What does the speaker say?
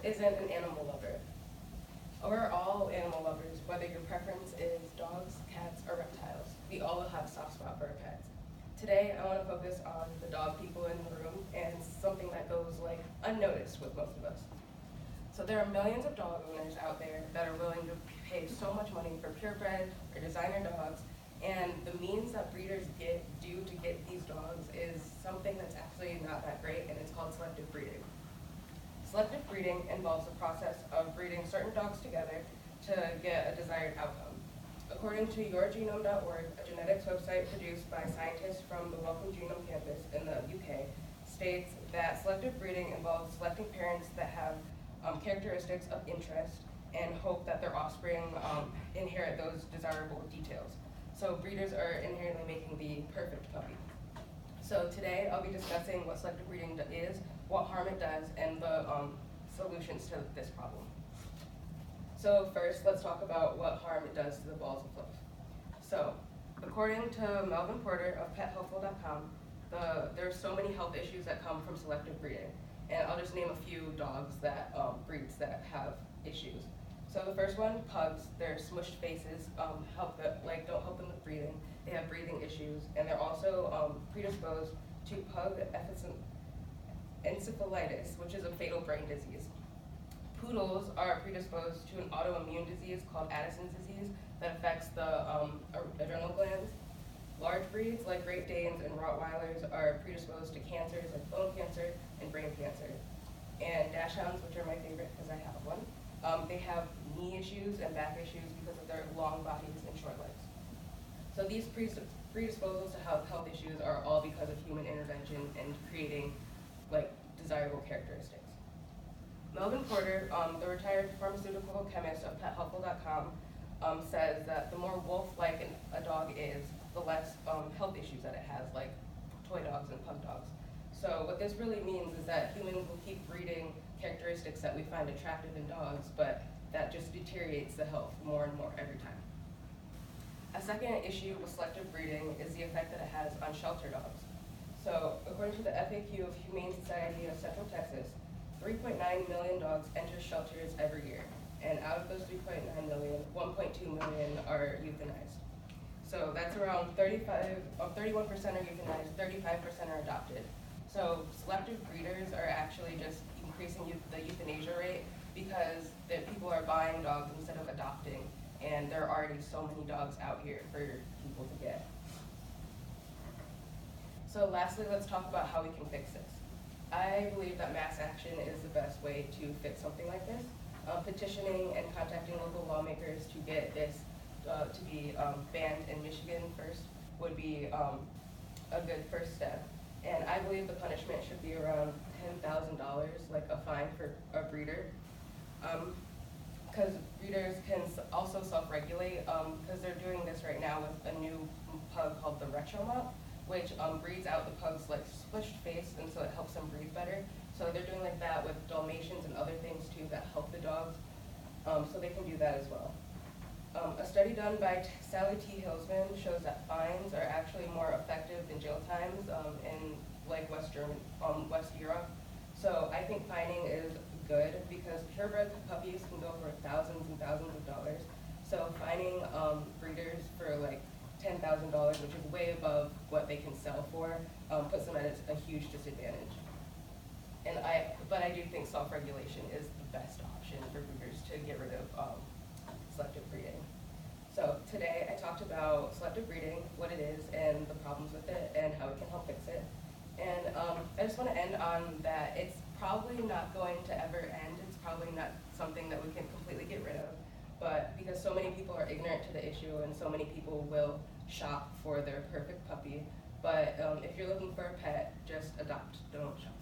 isn't an animal lover? We're all animal lovers, whether your preference is dogs, cats, or reptiles. We all have a soft spot for our pets. Today, I want to focus on the dog people in the room and something that goes like unnoticed with most of us. So there are millions of dog owners out there that are willing to pay so much money for purebred or designer dogs, and the means that breeders do to get these dogs is something that's actually not that great, and it's called selective breeding. Selective breeding involves the process of breeding certain dogs together to get a desired outcome. According to yourgenome.org, a genetics website produced by scientists from the Wellcome Genome campus in the UK, states that selective breeding involves selecting parents that have characteristics of interest and hope that their offspring inherit those desirable details. So breeders are inherently making the perfect puppy. So today I'll be discussing what selective breeding is, what harm it does, and the solutions to this problem. So first, let's talk about what harm it does to the balls of life. So according to Melvin Porter of PetHelpful.com, there are so many health issues that come from selective breeding. And I'll just name a few dogs that breeds that have issues. So the first one, pugs. Their smushed faces don't help them with breathing. They have breathing issues, and they're also predisposed to pug encephalitis, which is a fatal brain disease. Poodles are predisposed to an autoimmune disease called Addison's disease that affects the adrenal glands. Large breeds like Great Danes and Rottweilers are predisposed to cancers like bone cancer and brain cancer. And Dachshunds, which are my favorite because I have one, they have knee issues and back issues because of their long bodies and short legs. So these predisposals to health issues are all because of human intervention and creating desirable characteristics. Melvin Porter, the retired pharmaceutical chemist of PetHelpful.com, says that the more wolf-like a dog is, the less health issues that it has, like toy dogs and pug dogs. So what this really means is that humans will keep breeding characteristics that we find attractive in dogs, but that just deteriorates the health more and more every time. A second issue with selective breeding is the effect that it has on shelter dogs. So according to the FAQ of Humane Society of Central Texas, 3.9 million dogs enter shelters every year, and out of those 3.9 million, 1.2 million are euthanized. So that's around 31% are euthanized, 35% are adopted. So selective breeders are actually just increasing the euthanasia rate because people are buying dogs instead of adopting, and there are already so many dogs out here for people to get. So lastly, let's talk about how we can fix this. I believe that mass action is the best way to fix something like this. Petitioning and contacting local lawmakers to get this to be banned in Michigan first would be a good first step. And I believe the punishment should be around $10,000, like a fine for a breeder. Because breeders can also self-regulate, because they're doing this right now with a new pug called the Retro Mutt, which breeds out the pug's splished face, and so it helps them breathe better. So they're doing like that with Dalmatians and other things too that help the dogs, so they can do that as well. A study done by Sally T. Hilsman shows that fines are actually more effective than jail times in West Europe. So I think fining is good because purebred puppies can go for thousands and thousands of dollars. So fining breeders for $10,000, which is way above what they can sell for, puts them at a huge disadvantage. But I do think self-regulation is the best option for breeders to get rid of selective breeding. So today I talked about selective breeding, what it is, and the problems with it, and how it can help fix it. And I just want to end on that it's probably not going to ever end. It's probably not something that we can completely get rid of. But because so many people are ignorant to the issue and so many people will shop for their perfect puppy. But if you're looking for a pet, just adopt, don't shop.